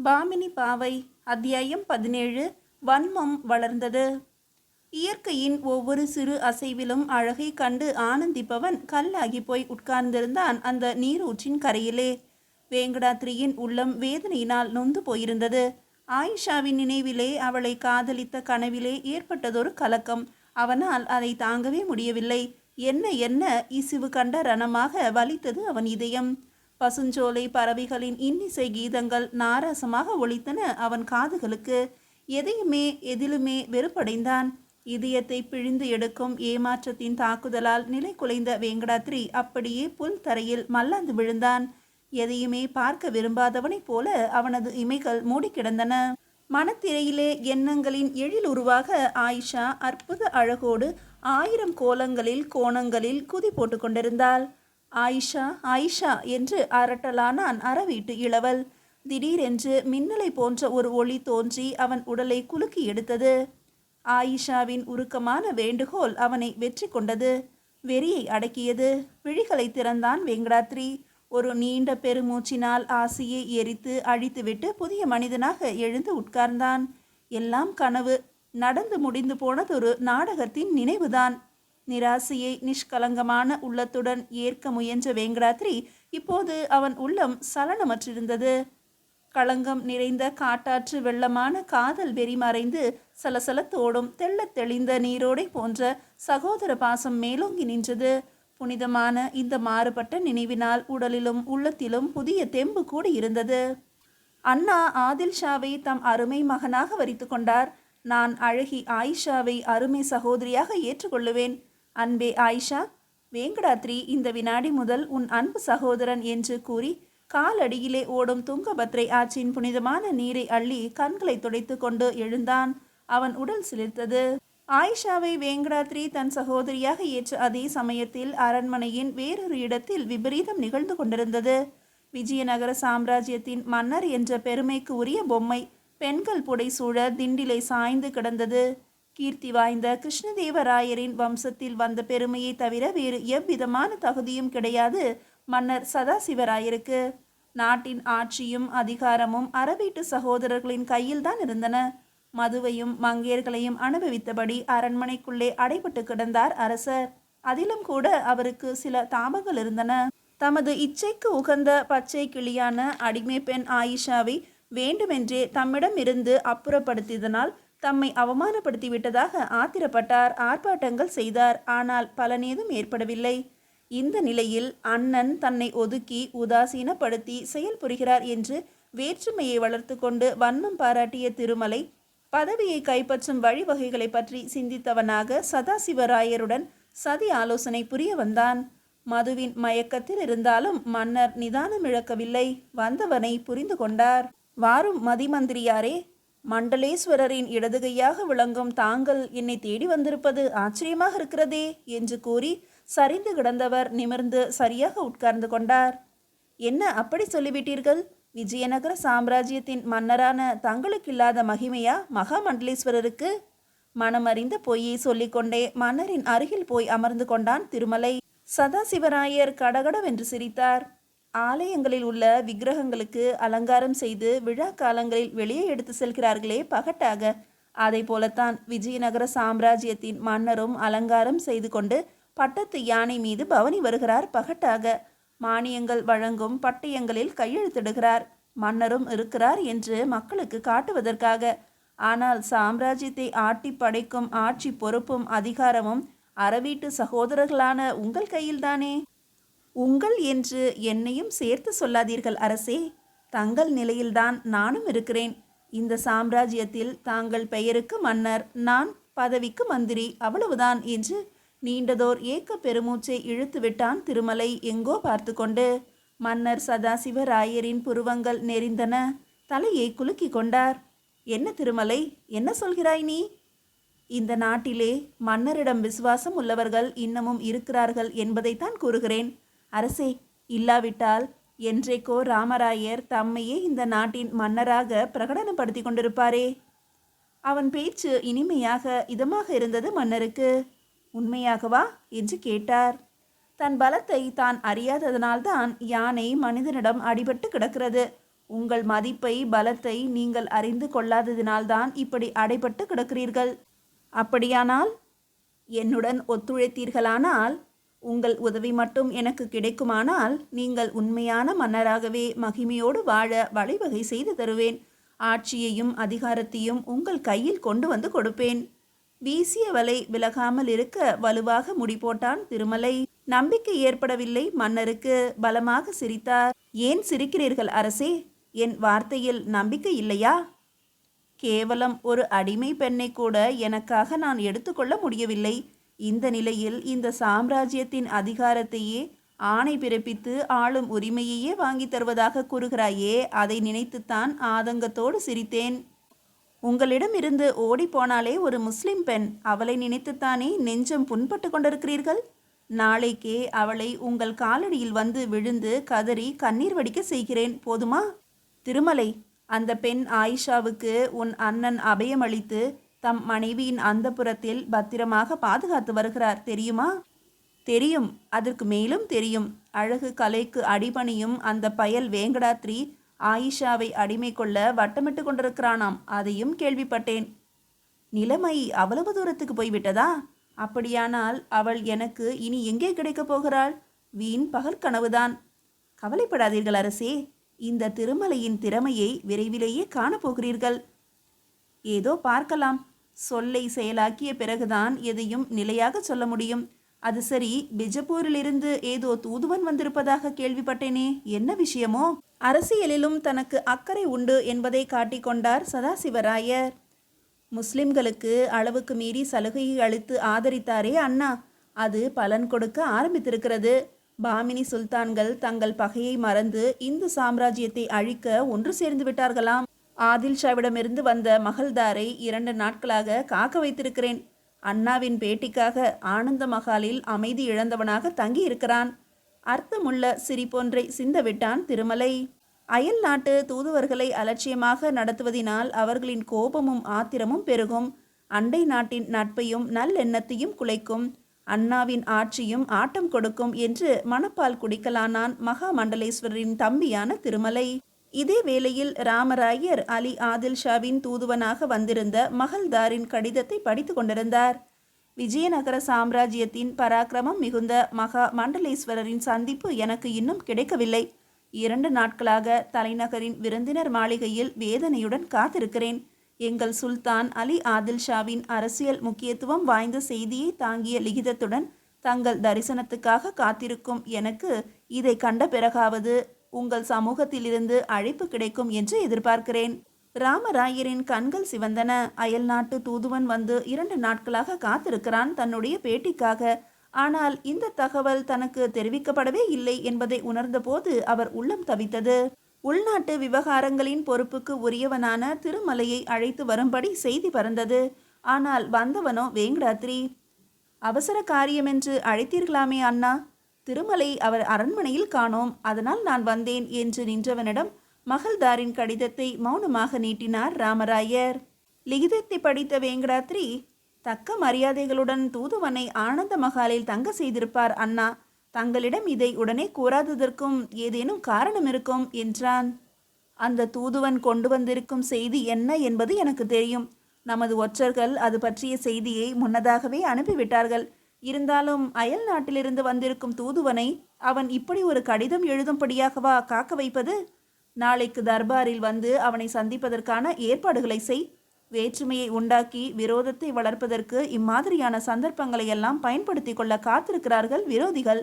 பாமினி பாவை அத்தியாயம் 17. வன்மம் வளர்ந்தது. இயற்கையின் ஒவ்வொரு சிறு அசைவிலும் அழகை கண்டு ஆனந்திப்பவன் கல்லாகி போய் உட்கார்ந்திருந்தான் அந்த நீரூற்றின் கரையிலே. வேங்கடாத்ரியின் உள்ளம் வேதனையினால் நொந்து போயிருந்தது. ஆயிஷாவின் நினைவிலே, அவளை காதலித்த கனவிலே ஏற்பட்டதொரு கலக்கம். அவனால் அதை தாங்கவே முடியவில்லை. என்ன என்ன இசிவு கண்ட ரணமாக வலித்தது அவன் இதயம். பசுஞ்சோலை பறவைகளின் இன்னிசை கீதங்கள் நாராசமாக ஒலித்தன அவன் காதுகளுக்கு. எதிலுமே வெறுப்படைந்தான். இதயத்தை பிழிந்து எடுக்கும் ஏமாற்றத்தின் தாக்குதலால் நிலை குலைந்த வேங்கடாத்ரி அப்படியே புல் தரையில் மல்லாந்து விழுந்தான். எதையுமே பார்க்க விரும்பாதவனைப் போல அவனது இமைகள் மூடி கிடந்தன. மனத்திரையிலே எண்ணங்களின் எழில் உருவாக ஆயிஷா அற்புத அழகோடு 1000 கோலங்களில் கோணங்களில் குதி போட்டு கொண்டிருந்தாள். ஆயிஷா ஆயிஷா என்று அரட்டலானான் அறவீட்டு இளவல். திடீரென்று மின்னலை போன்ற ஒரு ஒளி தோன்றி அவன் உடலை குலுக்கி எடுத்தது. ஆயிஷாவின் உருக்கமான வேண்டுகோள் அவனை வெற்றி கொண்டது. வெறியை அடக்கியது. விழிகளை திறந்தான் வேங்கடாத்ரி. ஒரு நீண்ட பெருமூச்சினால் ஆசையை எரித்து அழித்துவிட்டு புதிய மனிதனாக எழுந்து உட்கார்ந்தான். எல்லாம் கனவு. நடந்து முடிந்து போனதொரு நாடகத்தின் நினைவுதான். நிராசையை நிஷ்கலங்கமான உள்ளத்துடன் ஏற்க முயன்ற வேங்கடாத்ரி இப்போது அவன் உள்ளம் சலனமற்றிருந்தது. களங்கம் நிறைந்த காட்டாற்று வெள்ளமான காதல் வெறி மறைந்து சலசலத்தோடும் தெள்ளத் தெளிந்த நீரோடை போன்ற சகோதர பாசம் மேலோங்கி நின்றது. புனிதமான இந்த மாறுபட்ட நினைவினால் உடலிலும் உள்ளத்திலும் புதிய தெம்பு கூடி இருந்தது. அண்ணா ஆதில் ஷாவை தம் அருமை மகனாக வரித்து கொண்டார். நான் அழகி ஆயிஷாவை அருமை சகோதரியாக ஏற்றுக்கொள்ளுவேன். அன்பே ஆயிஷா, வேங்கடாத்ரி இந்த வினாடி முதல் உன் அன்பு சகோதரன் என்று கூறி காலடியிலே ஓடும் துங்கபத்ரை ஆற்றின் புனிதமான நீரை அள்ளி கண்களை துடைத்து கொண்டு எழுந்தான். அவன் உடல் சிலிர்த்தது. ஆயிஷாவை வேங்கடாத்ரி தன் சகோதரியாக ஏற்ற அதே சமயத்தில் அரண்மனையின் வேறொரு இடத்தில் விபரீதம் நிகழ்ந்து கொண்டிருந்தது. விஜயநகர சாம்ராஜ்யத்தின் மன்னர் என்ற பெருமைக்கு உரிய பொம்மை பெண்கள் புடைசூழ திண்டிலை சாய்ந்து கிடந்தது. கீர்த்தி வாய்ந்த கிருஷ்ணதேவராயரின் வம்சத்தில் வந்த பெருமையை தவிர வேறு எவ்விதமான தகுதியும் கிடையாது மன்னர் சதாசிவராயருக்கு. நாட்டின் ஆட்சியும் அதிகாரமும் அறவீட்டு சகோதரர்களின் கையில்தான் இருந்தன. மதுவையும் மங்கையர்களையும் அனுபவித்தபடி அரண்மனைக்குள்ளே அடைபட்டு கிடந்தார் அரசர். அதிலும் கூட அவருக்கு சில தாபங்கள் இருந்தன. தமது இச்சைக்கு உகந்த பச்சை கிளியான அடிமை பெண் ஆயிஷாவை வேண்டுமென்றே தம்மிடம் இருந்து அப்புறப்படுத்தியதனால் தம்மை அவமானப்படுத்திவிட்டதாக ஆத்திரப்பட்டார். ஆர்ப்பாட்டங்கள் செய்தார். ஆனால் பலனேதும் ஏற்படவில்லை. இந்த நிலையில் அண்ணன் தன்னை ஒதுக்கி உதாசீனப்படுத்தி செயல் புரிகிறார் என்று வேற்றுமையை வளர்த்து கொண்டு வன்மம் பாராட்டிய திருமலை பதவியை கைப்பற்றும் வழிவகைகளை பற்றி சிந்தித்தவனாக சதாசிவராயருடன் சதி ஆலோசனை புரிய வந்தான். மதுவின் மயக்கத்தில் இருந்தாலும் மன்னர் நிதானம் இழக்கவில்லை. வந்தவனை புரிந்து கொண்டார். வாரும் மதிமந்திரியாரே, மண்டலேஸ்வரரின் இடதுகையாக விளங்கும் தாங்கள் என்னை தேடி வந்திருப்பது ஆச்சரியமாக இருக்கிறதே என்று கூறி சரிந்து கிடந்தவர் நிமிர்ந்து சரியாக உட்கார்ந்து கொண்டார். என்ன அப்படி சொல்லிவிட்டீர்கள்? விஜயநகர சாம்ராஜ்யத்தின் மன்னரான தங்களுக்கு இல்லாத மகிமையா மகாமண்டலேஸ்வரருக்கு? மனமறிந்த பொய்யை சொல்லிக்கொண்டே மன்னரின் அருகில் போய் அமர்ந்து கொண்டான் திருமலை. சதாசிவராயர் கடகடவென்று சிரித்தார். ஆலயங்களில் உள்ள விக்கிரகங்களுக்கு அலங்காரம் செய்து விழா காலங்களில் வெளியே எடுத்து செல்கிறார்களே பகட்டாக, அதை போலத்தான் விஜயநகர சாம்ராஜ்யத்தின் மன்னரும் அலங்காரம் செய்து கொண்டு பட்டத்து யானை மீது பவனி வருகிறார் பகட்டாக. மானியங்கள் வழங்கும் பட்டயங்களில் கையெழுத்திடுகிறார். மன்னரும் இருக்கிறார் என்று மக்களுக்கு காட்டுவதற்காக. ஆனால் சாம்ராஜ்யத்தை ஆட்டி படைக்கும் ஆட்சி பொறுப்பும் அதிகாரமும் அறவீட்டு சகோதரர்களான உங்கள் கையில்தானே. உங்கள் என்று என்னையும் சேர்த்து சொல்லாதீர்கள் அரசே. தங்கள் நிலையில்தான் நானும் இருக்கிறேன். இந்த சாம்ராஜ்யத்தில் தாங்கள் பெயருக்கு மன்னர், நான் பதவிக்கு மந்திரி, அவ்வளவுதான் என்று நீண்டதோர் ஏக்க பெருமூச்சை இழுத்து விட்டான் திருமலை எங்கோ பார்த்து கொண்டு. மன்னர் சதாசிவராயரின் புருவங்கள் நெறிந்தன. தலையை குலுக்கி கொண்டார். என்ன திருமலை, என்ன சொல்கிறாய் நீ? இந்த நாட்டிலே மன்னரிடம் விசுவாசம் உள்ளவர்கள் இன்னமும் இருக்கிறார்கள் என்பதைத்தான் கூறுகிறேன் அரசே. இல்லாவிட்டால் என்றைக்கோ ராமராயர் தம்மையே இந்த நாட்டின் மன்னராக பிரகடனப்படுத்தி கொண்டிருப்பாரே. அவன் பேச்சு இனிமையாக இதமாக இருந்தது மன்னருக்கு. உண்மையாகவா என்று கேட்டார். தன் பலத்தை தான் அறியாததனால்தான் யானை மனிதனிடம் அடிபட்டு கிடக்கிறது. உங்கள் மதிப்பை பலத்தை நீங்கள் அறிந்து கொள்ளாததினால்தான் இப்படி அடைபட்டு கிடக்கிறீர்கள். அப்படியானால் என்னுடன் ஒத்துழைத்தீர்களானால், உங்கள் உதவி மட்டும் எனக்கு கிடைக்குமானால், நீங்கள் உண்மையான மன்னராகவே மகிமையோடு வாழ வழிவகை செய்து தருவேன். ஆட்சியையும் அதிகாரத்தையும் உங்கள் கையில் கொண்டு வந்து கொடுப்பேன். வீசிய வலை விலகாமல் இருக்க வலுவாக முடிபோட்டான் திருமலை. நம்பிக்கை ஏற்படவில்லை மன்னருக்கு. பலமாக சிரித்தார். ஏன் சிரிக்கிறீர்கள் அரசே? என் வார்த்தையில் நம்பிக்கை இல்லையா? கேவலம் ஒரு அடிமை பெண்ணை கூட எனக்காக நான் எடுத்துக்கொள்ள முடியவில்லை. இந்த நிலையில் இந்த சாம்ராஜ்யத்தின் அதிகாரத்தையே ஆணை பிறப்பித்து ஆளும் உரிமையையே வாங்கி தருவதாக கூறுகிறாயே, அதை நினைத்துத்தான் ஆதங்கத்தோடு சிரித்தேன். உங்களிடம் இருந்து ஓடிப்போனாலே ஒரு முஸ்லிம் பெண், அவளை நினைத்துத்தானே நெஞ்சம் புண்பட்டு கொண்டிருக்கிறீர்கள்? நாளைக்கே அவளை உங்கள் காலடியில் வந்து விழுந்து கதறி கண்ணீர் வடிக்க செய்கிறேன். போதுமா? திருமலை, அந்த பெண் ஆயிஷாவுக்கு உன் அண்ணன் அபயமளித்து தம் மனைவியின் அந்தப்புறத்தில் பத்திரமாக பாதுகாத்து வருகிறார், தெரியுமா? தெரியும், அதற்கு மேலும் தெரியும். அழகு கலைக்கு அடிபணியும் அந்த பயல் வேங்கடாத்ரி ஆயிஷாவை அடிமை கொள்ள வட்டமிட்டு கொண்டிருக்கிறானாம், அதையும் கேள்விப்பட்டேன். நிலைமை அவ்வளவு தூரத்துக்கு போய்விட்டதா? அப்படியானால் அவள் எனக்கு இனி எங்கே கிடைக்கப் போகிறாள்? வீண் பகல் கனவுதான். கவலைப்படாதீர்கள் அரசே, இந்த திருமலையின் திறமையை விரைவிலேயே காணப்போகிறீர்கள். ஏதோ பார்க்கலாம். சொல்லை செயலாக்கிய பிறகுதான் எதையும் நிலையாக சொல்ல முடியும். அது சரி, பிஜப்பூரிலிருந்து ஏதோ தூதுவன் வந்திருப்பதாக கேள்விப்பட்டேனே, என்ன விஷயமோ? அரசியலிலும் தனக்கு அக்கறை உண்டு என்பதை காட்டிக்கொண்டார் சதாசிவராயர். முஸ்லிம்களுக்கு அளவுக்கு மீறி சலுகையை அளித்து ஆதரித்தாரே அண்ணா, அது பலன் கொடுக்க ஆரம்பித்திருக்கிறது. பாமினி சுல்தான்கள் தங்கள் பகையை மறந்து இந்து சாம்ராஜ்யத்தை அழிக்க ஒன்று சேர்ந்து விட்டார்களாம். ஆதில் ஷாவிடமிருந்து வந்த மகள்தாரை 2 நாட்களாக காக்க வைத்திருக்கிறேன். அண்ணாவின் பேட்டிக்காக ஆனந்த மகாலில் அமைதி இழந்தவனாக தங்கி இருக்கிறான். அர்த்தமுள்ள சிரிப்பொன்றை சிந்தவிட்டான் திருமலை. அயல் நாட்டு தூதுவர்களை அலட்சியமாக நடத்துவதினால் அவர்களின் கோபமும் ஆத்திரமும் பெருகும். அண்டை நாட்டின் நட்பையும் நல்லெண்ணத்தையும் குலைக்கும். அண்ணாவின் ஆட்சியும் ஆட்டம் கொடுக்கும் என்று மணப்பால் குடிக்கலானான் மகாமண்டலேஸ்வரரின் தம்பியான திருமலை. இதே வேளையில் ராமராயர் அலி ஆதில் ஷாவின் தூதுவனாக வந்திருந்த மகள்தாரின் கடிதத்தை படித்து கொண்டிருந்தார். விஜயநகர சாம்ராஜ்யத்தின் பராக்கிரமம் மிகுந்த மகா மண்டலேஸ்வரரின் சந்திப்பு எனக்கு இன்னும் கிடைக்கவில்லை. 2 நாட்களாக தலைநகரின் விருந்தினர் மாளிகையில் வேதனையுடன் காத்திருக்கிறேன். எங்கள் சுல்தான் அலி ஆதில் ஷாவின் அரசியல் முக்கியத்துவம் வாய்ந்த செய்தியை தாங்கிய லிகிதத்துடன் தங்கள் தரிசனத்துக்காக காத்திருக்கும் எனக்கு இதை கண்ட பிறகாவது உங்கள் சமூகத்திலிருந்து அழைப்பு கிடைக்கும் என்று எதிர்பார்க்கிறேன். ராமராயரின் கண்கள் சிவந்தன. அயல் நாட்டு தூதுவன் வந்து 2 நாட்களாக காத்திருக்கிறான் தன்னுடைய பேட்டிக்காக. ஆனால் இந்த தகவல் தனக்கு தெரிவிக்கப்படவே இல்லை என்பதை உணர்ந்தபோது அவர் உள்ளம் தவித்தது. உள்நாட்டு விவகாரங்களின் பொறுப்புக்கு உரியவனான திருமலையை அழைத்து வரும்படி செய்தி பறந்தது. ஆனால் வந்தவனோ வேங்கடாத்ரி. அவசர காரியமென்று அழைத்தீர்களாமே அண்ணா, திருமலை அவர் அரண்மனையில் காணோம், அதனால் நான் வந்தேன் என்று நின்றவனிடம் மகள்தாரின் கடிதத்தை மௌனமாக நீட்டினார் ராமராயர். லிகிதத்தை படித்த வேங்கடாத்ரி, தக்க மரியாதைகளுடன் தூதுவனை ஆனந்த மகாலில் தங்க செய்திருப்பார் அண்ணா. தங்களிடம் இதை உடனே கூறாததற்கும் ஏதேனும் காரணம் இருக்கும் என்றான். அந்த தூதுவன் கொண்டு வந்திருக்கும் செய்தி என்ன என்பது எனக்கு தெரியும். நமது ஒற்றர்கள் அது பற்றிய செய்தியை முன்னதாகவே அனுப்பிவிட்டார்கள். இருந்தாலும் அயல் நாட்டிலிருந்து வந்திருக்கும் தூதுவனை அவன் இப்படி ஒரு கடிதம் எழுதும்படியாகவா காக்க வைப்பது? நாளைக்கு தர்பாரில் வந்து அவனை சந்திப்பதற்கான ஏற்பாடுகளை செய். வேற்றுமையை உண்டாக்கி விரோதத்தை வளர்ப்பதற்கு இம்மாதிரியான சந்தர்ப்பங்களை எல்லாம் பயன்படுத்தி கொள்ள காத்திருக்கிறார்கள் விரோதிகள்.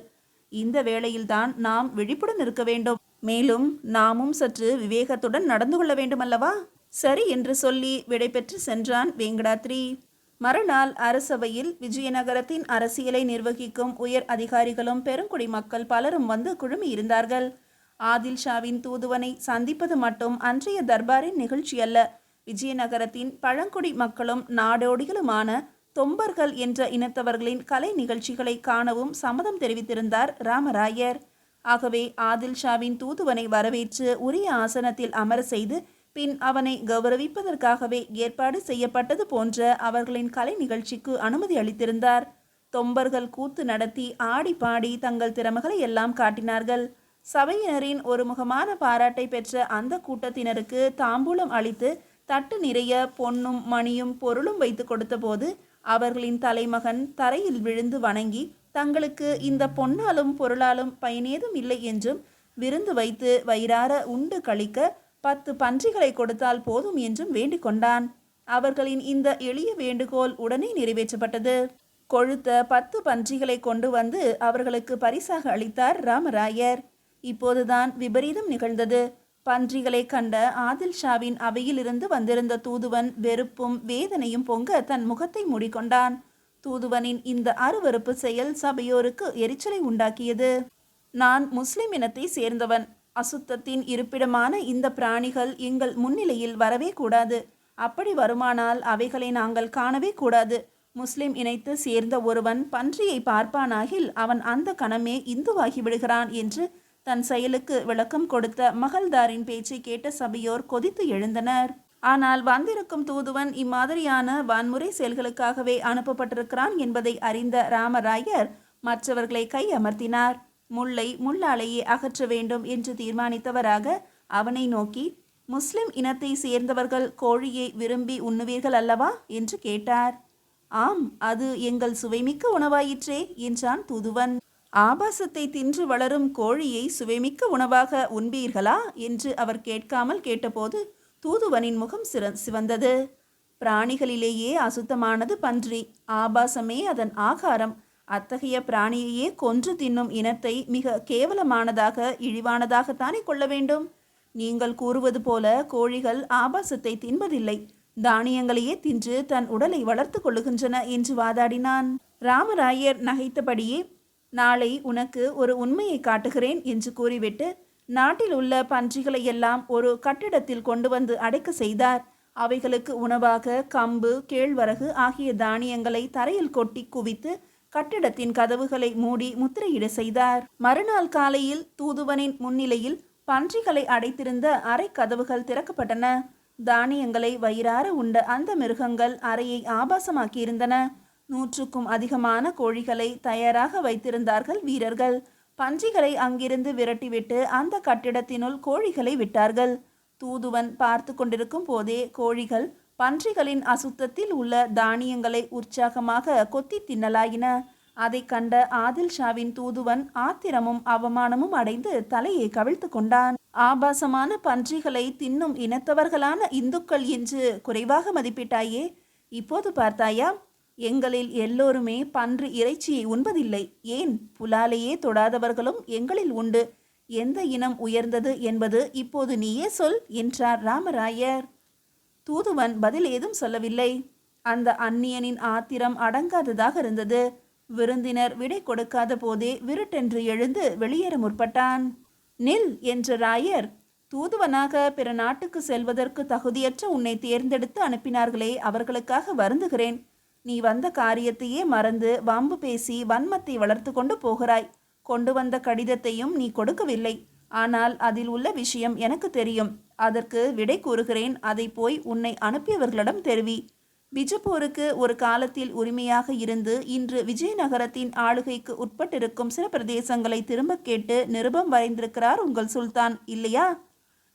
இந்த வேளையில்தான் நாம் விழிப்புடன் இருக்க வேண்டும். மேலும் நாமும் சற்று விவேகத்துடன் நடந்து கொள்ள வேண்டுமல்லவா? சரி என்று சொல்லி விடைபெற்று சென்றான் வேங்கடாத்ரி. மறுநாள் அரசவையில் விஜயநகரத்தின் அரசியலை நிர்வகிக்கும் உயர் அதிகாரிகளும் பெருங்குடி மக்கள் பலரும் வந்து குழுமி இருந்தார்கள். ஆதில் ஷாவின் தூதுவனை சந்திப்பது மட்டும் அன்றைய தர்பாரின் நிகழ்ச்சி அல்ல. விஜயநகரத்தின் பழங்குடி மக்களும் நாடோடிகளுமான தொம்பர்கள் என்ற இனத்தவர்களின் கலை நிகழ்ச்சிகளை காணவும் சம்மதம் தெரிவித்திருந்தார் ராமராயர். ஆகவே ஆதில் ஷாவின் தூதுவனை வரவேற்று உரிய ஆசனத்தில் அமர செய்து பின் அவனை கௌரவிப்பதற்காகவே ஏற்பாடு செய்யப்பட்டது போன்ற அவர்களின் கலை நிகழ்ச்சிக்கு அனுமதி அளித்திருந்தார். தொம்பர்கள் கூத்து நடத்தி ஆடி பாடி தங்கள் திறமைகளை எல்லாம் காட்டினார்கள். சபையினரின் ஒருமுகமான பாராட்டை பெற்ற அந்த கூட்டத்தினருக்கு தாம்பூலம் அளித்து தட்டு நிறைய பொன்னும் மணியும் பொருளும் வைத்து கொடுத்தபோது அவர்களின் தலைமகன் தரையில் விழுந்து வணங்கி தங்களுக்கு இந்த பொன்னாலும் பொருளாலும் பயனேதும் இல்லை என்றும் விருந்து வைத்து வயிறார உண்டு கழிக்க 10 பன்றிகளை கொடுத்தால் போதும் என்றும் வேண்டிக் கொண்டான். அவர்களின் இந்த எளிய வேண்டுகோள் உடனே நிறைவேற்றப்பட்டது. கொழுத்த 10 பன்றிகளை கொண்டு வந்து அவர்களுக்கு பரிசாக அளித்தார் ராமராயர். இப்போதுதான் விபரீதம் நிகழ்ந்தது. பன்றிகளை கண்ட ஆதில் ஷாவின் அவையிலிருந்து வந்திருந்த தூதுவன் வெறுப்பும் வேதனையும் பொங்க தன் முகத்தை மூடிக்கொண்டான். தூதுவனின் இந்த அருவருப்பு செயல் சபையோருக்கு எரிச்சலை உண்டாக்கியது. நான் முஸ்லிம் இனத்தை சேர்ந்தவன். அசுத்தத்தின் இருப்பிடமான இந்த பிராணிகள் எங்கள் முன்னிலையில் வரவே கூடாது. அப்படி வருமானால் அவைகளை நாங்கள் காணவே கூடாது. முஸ்லிம் இனத்தை சேர்ந்த ஒருவன் பன்றியை பார்ப்பானாகில் அவன் அந்த கணமே இந்துவாகி விடுகிறான் என்று தன் செயலுக்கு விளக்கம் கொடுத்த மகள்தாரின் பேச்சை கேட்ட சபையோர் கொதித்து எழுந்தனர். ஆனால் வந்திருக்கும் தூதுவன் இம்மாதிரியான வன்முறை செயல்களுக்காகவே அனுப்பப்பட்டிருக்கிறான் என்பதை அறிந்த ராமராயர் மற்றவர்களை கை அமர்த்தினார். முல்லை முள்ளாலேயே அகற்ற வேண்டும் என்று தீர்மானித்தவராக அவனை நோக்கி, முஸ்லிம் இனத்தை சேர்ந்தவர்கள் கோழியை விரும்பி உண்ணுவீர்கள் அல்லவா என்று கேட்டார். ஆம், அது எங்கள் சுவைமிக்க உணவாயிற்றே என்றான் தூதுவன். ஆபாசத்தை தின்று வளரும் கோழியை சுவைமிக்க உணவாக உண்பீர்களா என்று அவர் கேட்காமல் கேட்டபோது தூதுவனின் முகம் சிவந்தது. பிராணிகளிலேயே அசுத்தமானது பன்றி, ஆபாசமே அதன் ஆகாரம். அத்தகைய பிராணியையே கொன்று தின்னும் இனத்தை மிக கேவலமானதாக இழிவானதாகத்தானே கொள்ள வேண்டும். நீங்கள் கூறுவது போல கோழிகள் ஆபாசத்தை தின்பதில்லை, தானியங்களையே தின்று தன் உடலை வளர்த்து கொள்ளுகின்றன என்று வாதாடினான். ராமராயர் நகைத்தபடியே, நாளை உனக்கு ஒரு உண்மையை காட்டுகிறேன் என்று கூறிவிட்டு நாட்டில் உள்ள பன்றிகளையெல்லாம் ஒரு கட்டிடத்தில் கொண்டு வந்து அடைக்க செய்தார். அவைகளுக்கு உணவாக கம்பு, கேழ்வரகு ஆகிய தானியங்களை தரையில் கொட்டி குவித்து கட்டிடத்தின் கதவுகளை மூடி முத்திரையிட செய்தார். மறுநாள் காலையில் தூதுவனின் முன்னிலையில் பன்றிகளை அடைத்திருந்த அறை கதவுகள் திறக்கப்பட்டன. தானியங்களை வயிறார உண்ட அந்த மிருகங்கள் அறையை ஆபாசமாக்கியிருந்தன. 100க்கும் அதிகமான கோழிகளை தயாராக வைத்திருந்தார்கள் வீரர்கள். பன்றிகளை அங்கிருந்து விரட்டிவிட்டு அந்த கட்டிடத்தினுள் கோழிகளை விட்டார்கள். தூதுவன் பார்த்து கொண்டிருக்கும் போதே கோழிகள் பன்றிகளின் அசுத்தத்தில் உள்ள தானியங்களை உற்சாகமாக கொத்தி தின்னலாயின. அதை கண்ட ஆதில் ஷாவின் தூதுவன் ஆத்திரமும் அவமானமும் அடைந்து தலையை கவிழ்த்து கொண்டான். ஆபாசமான பன்றிகளை தின்னும் இனத்தவர்களான இந்துக்கள் என்று குறைவாக மதிப்பிட்டாயே, இப்போது பார்த்தாயா? எங்களில் எல்லோருமே பன்றி இறைச்சியை உண்பதில்லை. ஏன், புலாலையே தொடாதவர்களும் எங்களில் உண்டு. எந்த இனம் உயர்ந்தது என்பது இப்போது நீயே சொல் என்றார் ராமராயர். தூதுவன் பதில் ஏதும் சொல்லவில்லை. அந்த அந்நியனின் ஆத்திரம் அடங்காததாக இருந்தது. விருந்தினர் விடை கொடுக்காத போதே விருட்டென்று எழுந்து வெளியேற முற்பட்டான். நில் என்ற ராயர், தூதுவனாக பிற நாட்டுக்கு செல்வதற்கு தகுதியற்ற உன்னை தேர்ந்தெடுத்து அனுப்பினார்களே, அவர்களுக்காக வருந்துகிறேன். நீ வந்த காரியத்தையே மறந்து வம்பு பேசி வன்மத்தை வளர்த்து கொண்டு போகிறாய். கொண்டு வந்த கடிதத்தையும் நீ கொடுக்கவில்லை. ஆனால் அதில் உள்ள விஷயம் எனக்கு தெரியும். அதற்கு விடை கூறுகிறேன். அதை போய் உன்னை அனுப்பியவர்களிடம் தெரிவி. பிஜப்பூருக்கு ஒரு காலத்தில் உரிமையாக இருந்து இன்று விஜயநகரத்தின் ஆளுகைக்கு உட்பட்டிருக்கும் சில பிரதேசங்களை திரும்ப கேட்டு நிருபம் வரைந்திருக்கிறார் உங்கள் சுல்தான், இல்லையா?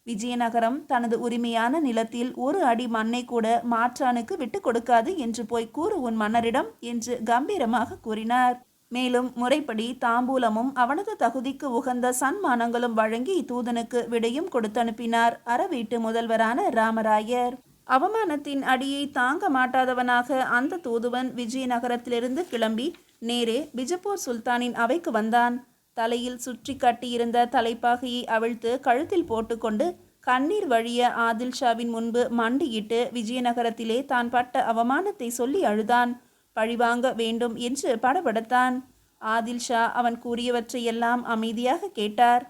விஜயநகரம் தனது உரிமையான நிலத்தில் ஒரு அடி மண்ணை கூட மாற்றானுக்கு விட்டு கொடுக்காது என்று போய் கூறு உன் மன்னரிடம் என்று கம்பீரமாக கூறினார். மேலும் முறைப்படி தாம்பூலமும் அவனது தகுதிக்கு உகந்த சன்மானங்களும் வழங்கி தூதனுக்கு விடையும் கொடுத்து அனுப்பினார் அறவீட்டு முதல்வரான ராமராயர். அவமானத்தின் அடியை தாங்க மாட்டாதவனாக அந்த தூதுவன் விஜயநகரத்திலிருந்து கிளம்பி நேரே பிஜப்பூர் சுல்தானின் அவைக்கு வந்தான். தலையில் சுற்றி கட்டியிருந்த தலைப்பாகையை அவிழ்த்து கழுத்தில் போட்டுக்கொண்டு கண்ணீர் வழிய ஆதில் ஷாவின் முன்பு மண்டியிட்டு விஜயநகரத்திலே தான் பட்ட அவமானத்தை சொல்லி அழுதான். பழிவாங்க வேண்டும் என்று படபடத்தான். ஆதில் ஷா அவன் கூறியவற்றையெல்லாம் அமைதியாக கேட்டார்.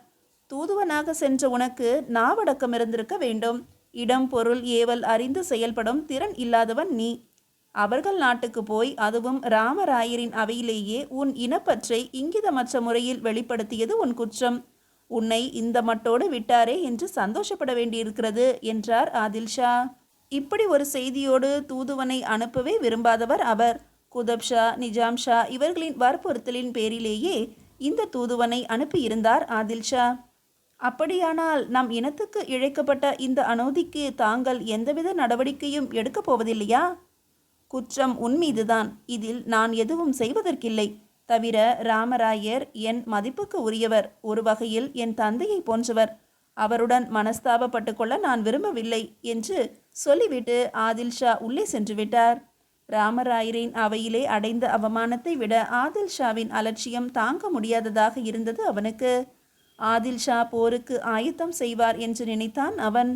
தூதுவனாக சென்ற உனக்கு நாவடக்கம் இருந்திருக்க வேண்டும். இடம் பொருள் ஏவல் அறிந்து செயல்படும் திறன் இல்லாதவன் நீ. அவர்கள் நாட்டுக்கு போய் அதுவும் ராமராயரின் அவையிலேயே உன் இனப்பற்றை இங்கிதமற்ற முறையில் வெளிப்படுத்தியது உன் குற்றம். உன்னை இந்த மட்டோடு விட்டாரே என்று சந்தோஷப்பட வேண்டியிருக்கிறது என்றார் ஆதில் ஷா. இப்படி ஒரு செய்தியோடு தூதுவனை அனுப்பவே விரும்பாதவர் அவர். குதப் ஷா, நிஜாம் ஷா இவர்களின் வற்புறுத்தலின் பேரிலேயே இந்த தூதுவனை அனுப்பியிருந்தார் ஆதில் ஷா. அப்படியானால் நம் இனத்துக்கு இழைக்கப்பட்ட இந்த அநீதிக்கு தாங்கள் எந்தவித நடவடிக்கையும் எடுக்கப் போவதில்லையா? குற்றம் உன்மீதுதான். இதில் நான் எதுவும் செய்வதற்கில்லை. தவிர ராமராயர் என் மதிப்புக்கு உரியவர், ஒரு வகையில் என் தந்தையை போன்றவர். அவருடன் மனஸ்தாபப்பட்டு கொள்ள நான் விரும்பவில்லை என்று சொல்லிவிட்டு ஆதில் ஷா உள்ளே சென்று விட்டார். ராமராயரின் அவையிலே அடைந்த அவமானத்தை விட ஆதில் ஷாவின் அலட்சியம் தாங்க முடியாததாக இருந்தது அவனுக்கு. ஆதில் ஷா போருக்கு ஆயத்தம் செய்வார் என்று நினைத்தான் அவன்.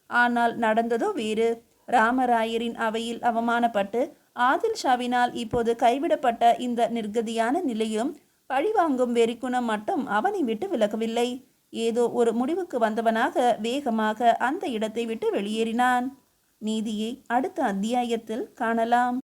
ஆனால் நடந்ததோ வேறு. ராமராயரின் அவையில் அவமானப்பட்டு ஆதில் ஷாவினால் இப்போது கைவிடப்பட்ட இந்த நிர்கதியான நிலையும் பழிவாங்கும் வெறிக்குணம் மட்டும் அவனை விட்டு விலகவில்லை. ஏதோ ஒரு முடிவுக்கு வந்தவனாக வேகமாக அந்த இடத்தை விட்டு வெளியேறினான். நீதியை அடுத்த அத்தியாயத்தில் காணலாம்.